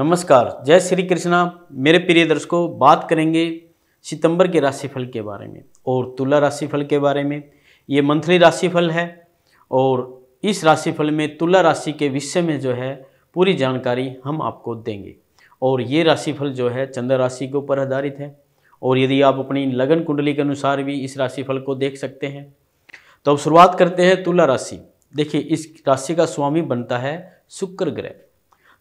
नमस्कार, जय श्री कृष्णा। मेरे प्रिय दर्शकों, बात करेंगे सितंबर के राशिफल के बारे में और तुला राशिफल के बारे में। ये मंथली राशिफल है और इस राशिफल में तुला राशि के विषय में जो है पूरी जानकारी हम आपको देंगे। और ये राशिफल जो है चंद्र राशि के ऊपर आधारित है और यदि आप अपनी लगन कुंडली के अनुसार भी इस राशिफल को देख सकते हैं। तो अब शुरुआत करते हैं तुला राशि। देखिए, इस राशि का स्वामी बनता है शुक्र ग्रह।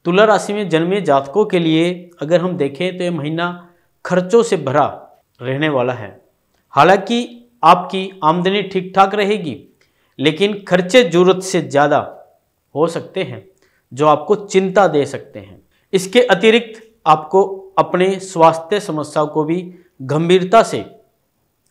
तुला राशि में जन्मे जातकों के लिए अगर हम देखें तो ये महीना खर्चों से भरा रहने वाला है। हालांकि आपकी आमदनी ठीक ठाक रहेगी, लेकिन खर्चे जरूरत से ज़्यादा हो सकते हैं जो आपको चिंता दे सकते हैं। इसके अतिरिक्त आपको अपने स्वास्थ्य समस्याओं को भी गंभीरता से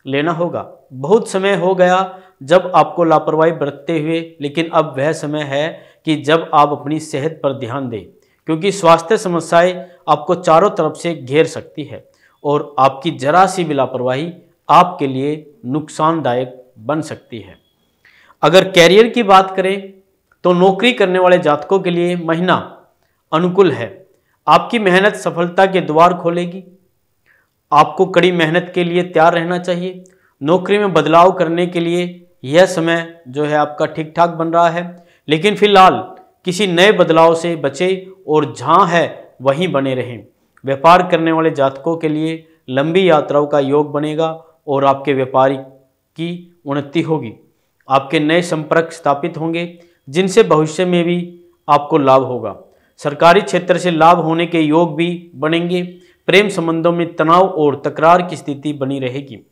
लेना होगा। बहुत समय हो गया जब आपको लापरवाही बरतते हुए, लेकिन अब वह समय है कि जब आप अपनी सेहत पर ध्यान दें, क्योंकि स्वास्थ्य समस्याएं आपको चारों तरफ से घेर सकती है और आपकी जरा सी भी लापरवाही आपके लिए नुकसानदायक बन सकती है। अगर कैरियर की बात करें तो नौकरी करने वाले जातकों के लिए महीना अनुकूल है। आपकी मेहनत सफलता के द्वार खोलेगी। आपको कड़ी मेहनत के लिए तैयार रहना चाहिए। नौकरी में बदलाव करने के लिए यह समय जो है आपका ठीक ठाक बन रहा है, लेकिन फिलहाल किसी नए बदलाव से बचें और जहाँ है वहीं बने रहें। व्यापार करने वाले जातकों के लिए लंबी यात्राओं का योग बनेगा और आपके व्यापारी की उन्नति होगी। आपके नए संपर्क स्थापित होंगे जिनसे भविष्य में भी आपको लाभ होगा। सरकारी क्षेत्र से लाभ होने के योग भी बनेंगे। प्रेम संबंधों में तनाव और तकरार की स्थिति बनी रहेगी।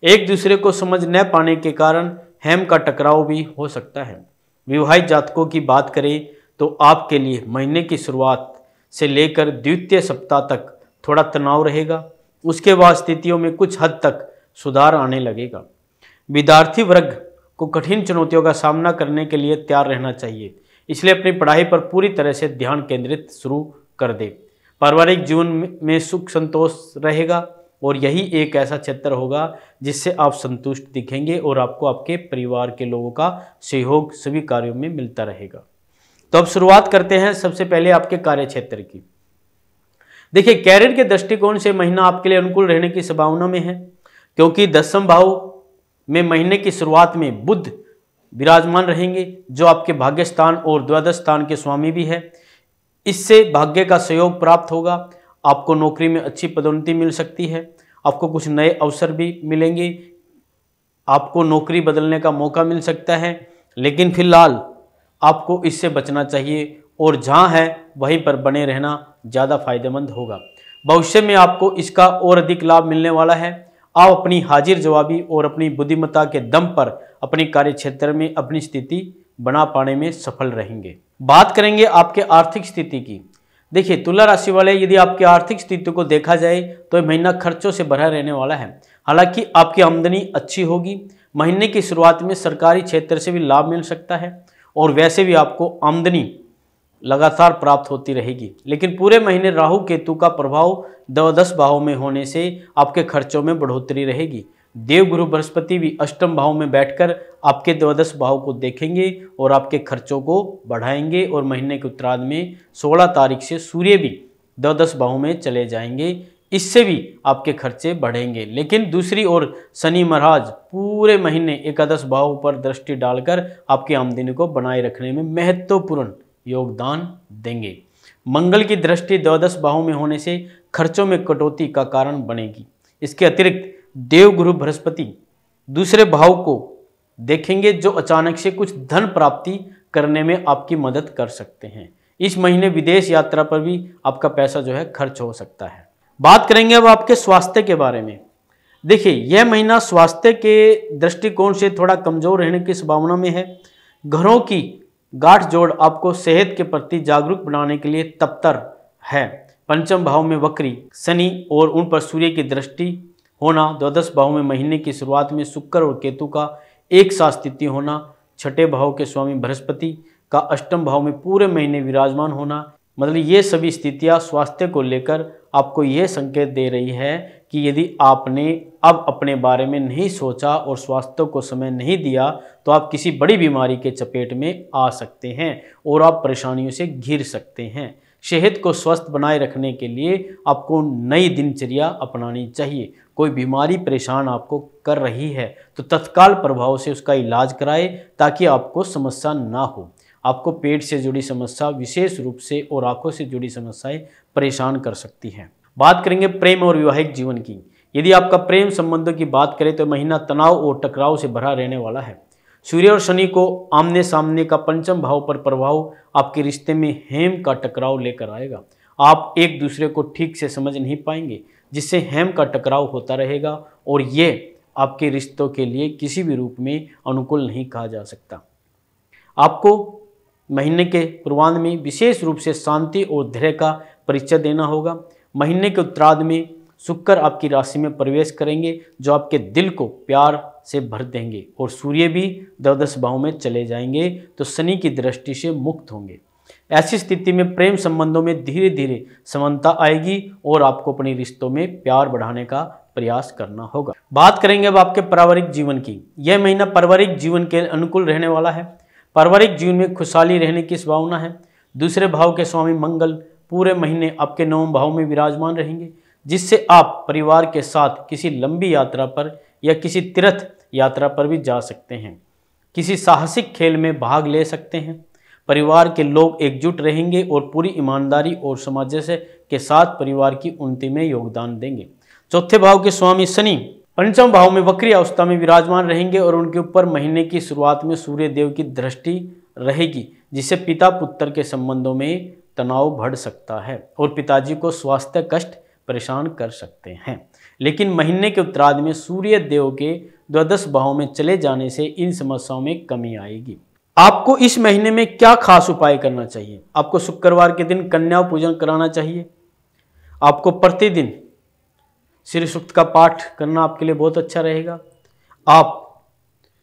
एक दूसरे को समझ न पाने के कारण हेम का टकराव भी हो सकता है। विवाहित जातकों की बात करें तो आपके लिए महीने की शुरुआत से लेकर द्वितीय सप्ताह तक थोड़ा तनाव रहेगा। उसके बाद स्थितियों में कुछ हद तक सुधार आने लगेगा। विद्यार्थी वर्ग को कठिन चुनौतियों का सामना करने के लिए तैयार रहना चाहिए, इसलिए अपनी पढ़ाई पर पूरी तरह से ध्यान केंद्रित शुरू कर दे। पारिवारिक जीवन में सुख संतोष रहेगा और यही एक ऐसा क्षेत्र होगा जिससे आप संतुष्ट दिखेंगे और आपको आपके परिवार के लोगों का सहयोग सभी कार्यों में मिलता रहेगा। तो अब शुरुआत करते हैं सबसे पहले आपके कार्य क्षेत्र की। देखिए, कैरियर के दृष्टिकोण से महीना आपके लिए अनुकूल रहने की संभावना में है, क्योंकि दशम भाव में महीने की शुरुआत में बुध विराजमान रहेंगे जो आपके भाग्य स्थान और द्वादश स्थान के स्वामी भी है। इससे भाग्य का सहयोग प्राप्त होगा। आपको नौकरी में अच्छी पदोन्नति मिल सकती है। आपको कुछ नए अवसर भी मिलेंगे। आपको नौकरी बदलने का मौका मिल सकता है, लेकिन फिलहाल आपको इससे बचना चाहिए और जहां है वहीं पर बने रहना ज़्यादा फायदेमंद होगा। भविष्य में आपको इसका और अधिक लाभ मिलने वाला है। आप अपनी हाजिर जवाबी और अपनी बुद्धिमत्ता के दम पर अपने कार्य क्षेत्र में अपनी स्थिति बना पाने में सफल रहेंगे। बात करेंगे आपके आर्थिक स्थिति की। देखिए, तुला राशि वाले, यदि आपकी आर्थिक स्थिति को देखा जाए तो यह महीना खर्चों से भरा रहने वाला है। हालांकि आपकी आमदनी अच्छी होगी। महीने की शुरुआत में सरकारी क्षेत्र से भी लाभ मिल सकता है और वैसे भी आपको आमदनी लगातार प्राप्त होती रहेगी, लेकिन पूरे महीने राहु केतु का प्रभाव द्वादश भाव में होने से आपके खर्चों में बढ़ोतरी रहेगी। देवगुरु बृहस्पति भी अष्टम भाव में बैठकर आपके द्वादश भाव को देखेंगे और आपके खर्चों को बढ़ाएंगे और महीने के उत्तरार्ध में 16 तारीख से सूर्य भी द्वादश भाव में चले जाएंगे। इससे भी आपके खर्चे बढ़ेंगे। लेकिन दूसरी ओर शनि महाराज पूरे महीने एकादश भाव पर दृष्टि डालकर आपकी आमदनी को बनाए रखने में महत्वपूर्ण योगदान देंगे। मंगल की दृष्टि द्वादश भाव में होने से खर्चों में कटौती का कारण बनेगी। इसके अतिरिक्त देवगुरु बृहस्पति दूसरे भाव को देखेंगे जो अचानक से कुछ धन प्राप्ति करने में आपकी मदद कर सकते हैं। इस महीने विदेश यात्रा पर भी आपका पैसा जो है खर्च हो सकता है। बात करेंगे अब आपके स्वास्थ्य के बारे में। देखिए, यह महीना स्वास्थ्य के दृष्टिकोण से थोड़ा कमजोर रहने की संभावना में है। घरों की गांठ जोड़ आपको सेहत के प्रति जागरूक बनाने के लिए तत्पर है। पंचम भाव में वक्री शनि और उन पर सूर्य की दृष्टि होना, द्वादश भाव में महीने की शुरुआत में शुक्र और केतु का एक साथ स्थिति होना, छठे भाव के स्वामी बृहस्पति का अष्टम भाव में पूरे महीने विराजमान होना, मतलब ये सभी स्थितियां स्वास्थ्य को लेकर आपको ये संकेत दे रही है कि यदि आपने अब अपने बारे में नहीं सोचा और स्वास्थ्य को समय नहीं दिया तो आप किसी बड़ी बीमारी के चपेट में आ सकते हैं और आप परेशानियों से घिर सकते हैं। सेहत को स्वस्थ बनाए रखने के लिए आपको नई दिनचर्या अपनानी चाहिए। कोई बीमारी परेशान आपको कर रही है तो तत्काल प्रभाव से उसका इलाज कराए ताकि आपको समस्या ना हो। आपको पेट से जुड़ी समस्या विशेष रूप से और आंखों से जुड़ी समस्याएं परेशान कर सकती हैं। बात करेंगे प्रेम और वैवाहिक जीवन की। यदि आपका प्रेम संबंधों की बात करें तो महीना तनाव और टकराव से भरा रहने वाला है। सूर्य और शनि को आमने सामने का पंचम भाव पर प्रभाव आपके रिश्ते में हेम का टकराव लेकर आएगा। आप एक दूसरे को ठीक से समझ नहीं पाएंगे, जिससे हेम का टकराव होता रहेगा और ये आपके रिश्तों के लिए किसी भी रूप में अनुकूल नहीं कहा जा सकता। आपको महीने के पूर्वांध में विशेष रूप से शांति और धैर्य का परिचय देना होगा। महीने के उत्तरार्ध में शुक्र आपकी राशि में प्रवेश करेंगे, जो आपके दिल को प्यार से भर देंगे, और सूर्य भी द्वादश भाव में चले जाएंगे तो शनि की दृष्टि से मुक्त होंगे। ऐसी स्थिति में प्रेम संबंधों में धीरे धीरे समानता आएगी और आपको अपने रिश्तों में प्यार बढ़ाने का प्रयास करना होगा। बात करेंगे अब आपके पारिवारिक जीवन की। यह महीना पारिवारिक जीवन के अनुकूल रहने वाला है। पारिवारिक जीवन में खुशहाली रहने की संभावना है। दूसरे भाव के स्वामी मंगल पूरे महीने आपके 9वें भाव में विराजमान रहेंगे, जिससे आप परिवार के साथ किसी लंबी यात्रा पर या किसी तीर्थ यात्रा पर भी जा सकते हैं। किसी साहसिक खेल में भाग ले सकते हैं। परिवार के लोग एकजुट रहेंगे और पूरी ईमानदारी और सामंजस्य के साथ परिवार की उन्नति में योगदान देंगे। चौथे भाव के स्वामी शनि पंचम भाव में वक्री अवस्था में विराजमान रहेंगे और उनके ऊपर महीने की शुरुआत में सूर्य देव की दृष्टि रहेगी, जिससे पिता पुत्र के संबंधों में तनाव बढ़ सकता है और पिताजी को स्वास्थ्य कष्ट परेशान कर सकते हैं। लेकिन महीने के उत्तरार्ध में सूर्य देव के द्वादश भाव में चले जाने से इन समस्याओं में कमी आएगी। आपको इस महीने में क्या खास उपाय करना चाहिए? आपको शुक्रवार के दिन कन्या पूजन कराना चाहिए। आपको प्रतिदिन श्री सूक्त का पाठ करना आपके लिए बहुत अच्छा रहेगा। आप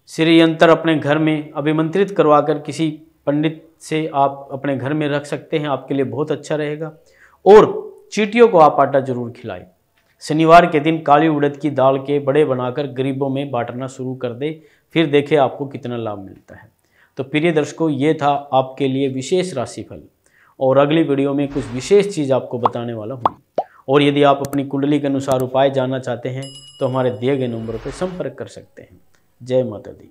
श्री यंत्र अपने घर में अभिमंत्रित करवाकर किसी पंडित से आप अपने घर में रख सकते हैं, आपके लिए बहुत अच्छा रहेगा। और चींटियों को आप आटा जरूर खिलाएं। शनिवार के दिन काली उड़द की दाल के बड़े बनाकर गरीबों में बांटना शुरू कर दे, फिर देखें आपको कितना लाभ मिलता है। तो प्रिय दर्शकों, ये था आपके लिए विशेष राशिफल, और अगली वीडियो में कुछ विशेष चीज़ आपको बताने वाला हूँ। और यदि आप अपनी कुंडली के अनुसार उपाय जानना चाहते हैं तो हमारे दिए गए नंबरों पर संपर्क कर सकते हैं। जय माता दी।